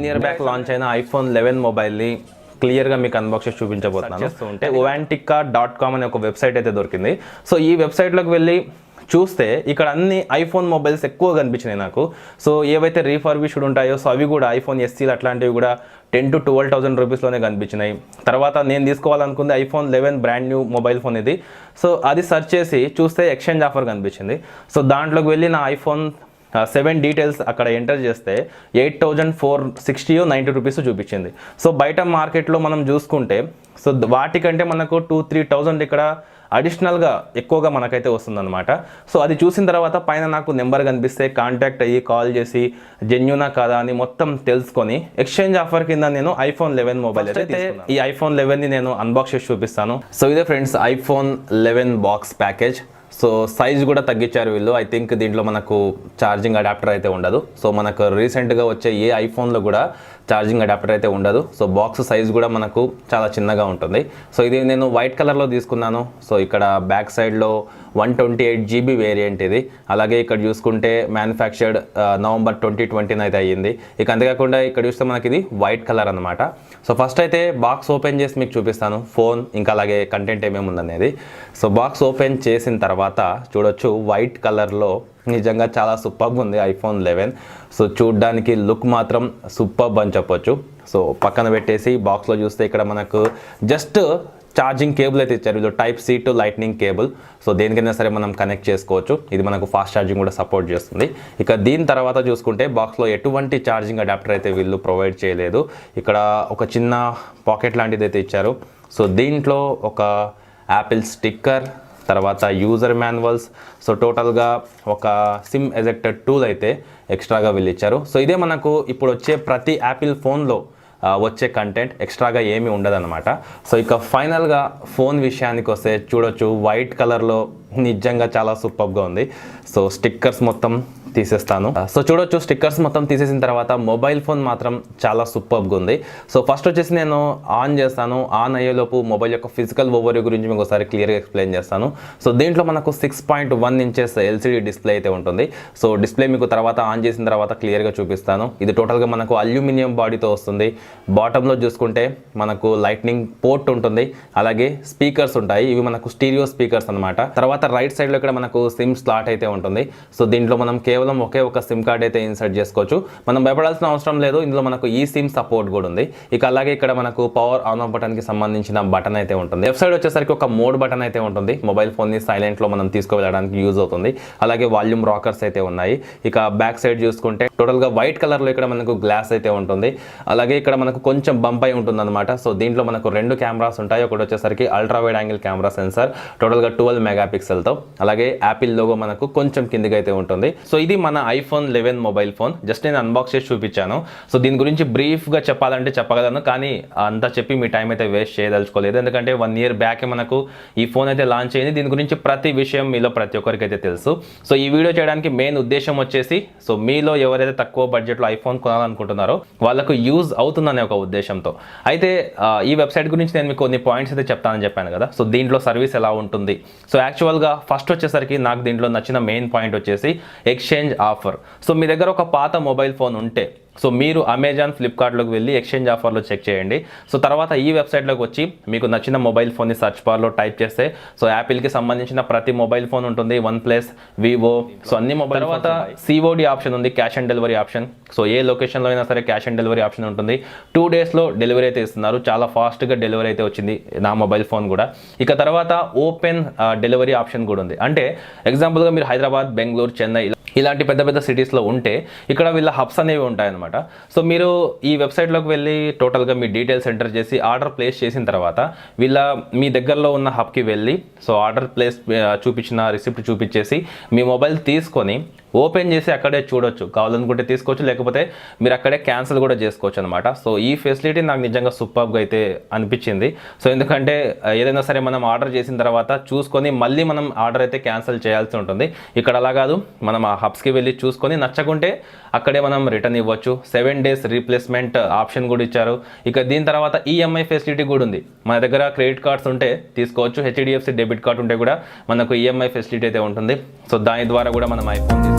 Year back launch అయిన iPhone 11 మొబైల్ని క్లియర్గా మీకు అన్బాక్స్ చేసి చూపించబోతున్నాను. oantica.com అనే ఒక వెబ్సైట్ అయితే దొరికింది. సో ఈ వెబ్సైట్లోకి వెళ్ళి చూస్తే ఇక్కడ అన్ని ఐఫోన్ మొబైల్స్ ఎక్కువ కనిపించినాయి నాకు. సో ఏవైతే రీఫర్బిష్డ్ ఉంటాయో సో అవి కూడా iPhone SEలు అట్లాంటివి కూడా 10,000 to 12,000 రూపీస్లోనే కనిపించినాయి. తర్వాత నేను తీసుకోవాలనుకుంది iPhone 11 brand new mobile phone ఇది. సో అది సెర్చ్ చేసి చూస్తే ఎక్స్చేంజ్ ఆఫర్ కనిపించింది. సో దాంట్లోకి వెళ్ళి నా iPhone 7 డీటెయిల్స్ అక్కడ ఎంటర్ చేస్తే 8,460 90 రూపీస్ చూపించింది. సో బయట మార్కెట్లో మనం చూసుకుంటే సో వాటికంటే మనకు 2-3,000 ఇక్కడ అడిషనల్గా ఎక్కువగా మనకైతే వస్తుందన్నమాట. సో అది చూసిన తర్వాత పైన నాకు నెంబర్ కనిపిస్తే కాంటాక్ట్ అయ్యి కాల్ చేసి జెన్యూనా కాదా అని మొత్తం తెలుసుకొని ఎక్స్చేంజ్ ఆఫర్ కింద నేను iPhone 11 మొబైల్ అయితే ఈ iPhone 11ని నేను అన్బాక్స్ చేసి చూపిస్తాను. సో ఇదే friends iPhone 11 box package. So size కూడా తగ్గించారు వీళ్ళు. ఐ థింక్ దీంట్లో మనకు ఛార్జింగ్ అడాప్టర్ అయితే ఉండదు. సో మనకు రీసెంట్గా వచ్చే ఏ ఐఫోన్లో కూడా ఛార్జింగ్ అడాప్టర్ అయితే ఉండదు. సో బాక్స్ సైజ్ కూడా మనకు చాలా చిన్నగా ఉంటుంది. సో ఇది నేను వైట్ కలర్లో తీసుకున్నాను. సో ఇక్కడ బ్యాక్ సైడ్లో 128 GB వేరియంట్ ఇది. అలాగే ఇక్కడ చూసుకుంటే మ్యానుఫ్యాక్చర్డ్ November 2020 అయితే అయ్యింది. ఇక అంతేకాకుండా ఇక్కడ చూస్తే మనకి ఇది వైట్ కలర్ అనమాట. సో ఫస్ట్ అయితే బాక్స్ ఓపెన్ చేసి మీకు చూపిస్తాను ఫోన్ ఇంకా అలాగే కంటెంట్ ఏమేమి ఉందనేది. సో బాక్స్ ఓపెన్ చేసిన తర్వాత చూడొచ్చు వైట్ కలర్లో నిజంగా చాలా సూపర్గా ఉంది iPhone 11. సో చూడ్డానికి లుక్ మాత్రం సూపర్బ్ అని చెప్పొచ్చు. సో పక్కన పెట్టేసి బాక్స్లో చూస్తే ఇక్కడ మనకు జస్ట్ ఛార్జింగ్ కేబుల్ అయితే ఇచ్చారు. ఇది Type-C to Lightning cable. So దేనికైనా సరే మనం కనెక్ట్ చేసుకోవచ్చు. ఇది మనకు ఫాస్ట్ ఛార్జింగ్ కూడా సపోర్ట్ చేస్తుంది. ఇక దీని తర్వాత చూసుకుంటే బాక్స్లో ఎటువంటి ఛార్జింగ్ అడాప్టర్ అయితే వీళ్ళు ప్రొవైడ్ చేయలేదు. ఇక్కడ ఒక చిన్న పాకెట్ లాంటిది అయితే ఇచ్చారు. సో దీంట్లో ఒక యాపిల్ స్టిక్కర్, తర్వాత యూజర్ మాన్యువల్స్, సో టోటల్గా ఒక సిమ్ ఎజెక్టర్ టూల్ అయితే ఎక్స్ట్రాగా వీళ్ళు ఇచ్చారు. సో ఇదే మనకు ఇప్పుడు వచ్చే ప్రతి యాపిల్ ఫోన్లో వచ్చే కంటెంట్, ఎక్స్ట్రాగా ఏమీ ఉండదన్నమాట. సో ఇక ఫైనల్గా ఫోన్ విషయానికి వస్తే చూడొచ్చు వైట్ కలర్లో నిజంగా చాలా సూపర్గా ఉంది. సో స్టిక్కర్స్ మొత్తం తీసేస్తాను. సో చూడొచ్చు స్టిక్కర్స్ మొత్తం తీసేసిన తర్వాత మొబైల్ ఫోన్ మాత్రం చాలా సూపర్గా ఉంది. సో ఫస్ట్ వచ్చేసి నేను ఆన్ చేస్తాను. ఆన్ అయ్యేలోపు మొబైల్ యొక్క ఫిజికల్ ఓవర్వ్యూ గురించి మీకు ఒకసారి క్లియర్గా ఎక్స్ప్లెయిన్ చేస్తాను. సో దీంట్లో మనకు 6.1 ఇంచెస్ LCD డిస్ప్లే అయితే ఉంటుంది. సో డిస్ప్లే మీకు తర్వాత ఆన్ చేసిన తర్వాత క్లియర్గా చూపిస్తాను. ఇది టోటల్గా మనకు అల్యూమినియం బాడీతో వస్తుంది. బాటంలో చూసుకుంటే మనకు లైట్నింగ్ పోర్ట్ ఉంటుంది, అలాగే స్పీకర్స్ ఉంటాయి. ఇవి మనకు స్టీరియో స్పీకర్స్ అనమాట. తర్వాత రైట్ సైడ్లో ఇక్కడ మనకు సిమ్ స్లాట్ అయితే ఉంటుంది. సో దీంట్లో మనం కేవలం ఒకే ఒక సిమ్ కార్డ్ అయితే ఇన్సర్ట్ చేసుకోవచ్చు. మనం భయపడాల్సిన అవసరం లేదు. ఇందులో మనకు ఈ సిమ్ సపోర్ట్ కూడా ఉంది. ఇక అలాగే ఇక్కడ మనకు పవర్ ఆన్ ఆఫ్ బటన్కి సంబంధించిన బటన్ అయితే ఉంటుంది. లెఫ్ట్ సైడ్ వచ్చేసరికి ఒక మోడ్ బటన్ అయితే ఉంటుంది. మొబైల్ ఫోన్ని సైలెంట్లో మనం తీసుకువెళ్ళడానికి యూజ్ అవుతుంది. అలాగే వాల్యూమ్ రాకర్స్ అయితే ఉన్నాయి. ఇక బ్యాక్ సైడ్ చూసుకుంటే టోటల్గా వైట్ కలర్లో ఇక్కడ మనకు గ్లాస్ అయితే ఉంటుంది. అలాగే ఇక్కడ మనకు కొంచెం బంప్ అయి ఉంటుంది అనమాట. సో దీంట్లో మనకు 2 కెమెరాస్ ఉంటాయి. ఒకటి వచ్చేసరికి ultra wide angle camera censor టోటల్గా 12 మెగాపిక్సెల్తో. అలాగే యాపిల్ లోగో మనకు కొంచెం కిందికి అయితే ఉంటుంది. సో ఇది మన iPhone 11 మొబైల్ ఫోన్. జస్ట్ నేను అన్బాక్స్ చేసి చూపించాను. సో దీని గురించి బ్రీఫ్గా చెప్పాలంటే చెప్పగలను, కానీ అంతా చెప్పి మీ టైం అయితే వేస్ట్ చేయదలుచుకోలేదు. ఎందుకంటే 1 year బ్యాకే మనకు ఈ ఫోన్ అయితే లాంచ్ అయింది. దీని గురించి ప్రతి విషయం మీలో ప్రతి ఒక్కరికి అయితే తెలుసు. సో ఈ వీడియో చేయడానికి మెయిన్ ఉద్దేశం వచ్చేసి సో మీలో ఎవరైతే తక్కువ బడ్జెట్లో ఐఫోన్ కొనాలనుకుంటున్నారో వాళ్ళకు యూజ్ అవుతుందనే ఒక ఉద్దేశంతో. అయితే ఈ వెబ్సైట్ గురించి నేను మీకు కొన్ని పాయింట్స్ అయితే చెప్తానని చెప్పాను కదా. సో దీంట్లో సర్వీస్ ఎలా ఉంటుంది. సో యాక్చువల్గా ఫస్ట్ వచ్చేసరికి నాకు దీంట్లో నచ్చిన మెయిన్ పాయింట్ వచ్చేసి ఎక్స్చేంజ్ ఆఫర్. సో మీ దగ్గర ఒక పాత మొబైల్ ఫోన్ ఉంటే సో మీరు అమెజాన్, ఫ్లిప్కార్ట్లోకి వెళ్ళి ఎక్స్చేంజ్ ఆఫర్లో చెక్ చేయండి. సో తర్వాత ఈ వెబ్సైట్లోకి వచ్చి మీకు నచ్చిన మొబైల్ ఫోన్ని సర్చ్ బార్లో టైప్ చేస్తే సో యాపిల్కి సంబంధించిన ప్రతి మొబైల్ ఫోన్ ఉంటుంది. OnePlus, వివో, సో అన్ని మొబైల్. తర్వాత COD ఆప్షన్ ఉంది, cash on delivery option. So ఏ లొకేషన్లో అయినా సరే క్యాష్ ఆన్ డెలివరీ ఆప్షన్ ఉంటుంది. 2 daysలో డెలివరీ అయితే ఇస్తున్నారు. చాలా ఫాస్ట్గా డెలివరీ అయితే వచ్చింది నా మొబైల్ ఫోన్ కూడా. ఇక తర్వాత ఓపెన్ డెలివరీ ఆప్షన్ కూడా ఉంది. అంటే ఎగ్జాంపుల్గా మీరు హైదరాబాద్, బెంగళూరు, చెన్నై ఇలాంటి పెద్ద పెద్ద సిటీస్లో ఉంటే ఇక్కడ వీళ్ళ హబ్స్ అనేవి ఉంటాయన్నమాట. సో మీరు ఈ వెబ్సైట్లోకి వెళ్ళి టోటల్గా మీ డీటెయిల్స్ ఎంటర్ చేసి ఆర్డర్ ప్లేస్ చేసిన తర్వాత మీ దగ్గరలో ఉన్న హబ్కి వెళ్ళి సో ఆర్డర్ ప్లేస్ చూపించిన రిసిప్ట్ చూపించేసి మీ మొబైల్ తీసుకొని ఓపెన్ చేసి అక్కడే చూడొచ్చు. కావాలనుకుంటే తీసుకోవచ్చు, లేకపోతే మీరు అక్కడే క్యాన్సిల్ కూడా చేసుకోవచ్చు అనమాట. సో ఈ ఫెసిలిటీ నాకు నిజంగా సూపర్గా అయితే అనిపించింది. సో ఎందుకంటే ఏదైనా సరే మనం ఆర్డర్ చేసిన తర్వాత చూసుకొని మళ్ళీ మనం ఆర్డర్ అయితే క్యాన్సిల్ చేయాల్సి ఉంటుంది. ఇక్కడ అలా కాదు, మనం ఆ హబ్స్కి వెళ్ళి చూసుకొని నచ్చకుంటే అక్కడే మనం రిటర్న్ ఇవ్వచ్చు. 7 days రీప్లేస్మెంట్ ఆప్షన్ కూడా ఇచ్చారు. ఇక దీని తర్వాత EMI ఫెసిలిటీ కూడా ఉంది. మన దగ్గర క్రెడిట్ కార్డ్స్ ఉంటే తీసుకోవచ్చు. HDFC డెబిట్ కార్డ్ ఉంటే కూడా మనకు EMI ఫెసిలిటీ అయితే ఉంటుంది. సో దాని ద్వారా కూడా మనం ఐఫోన్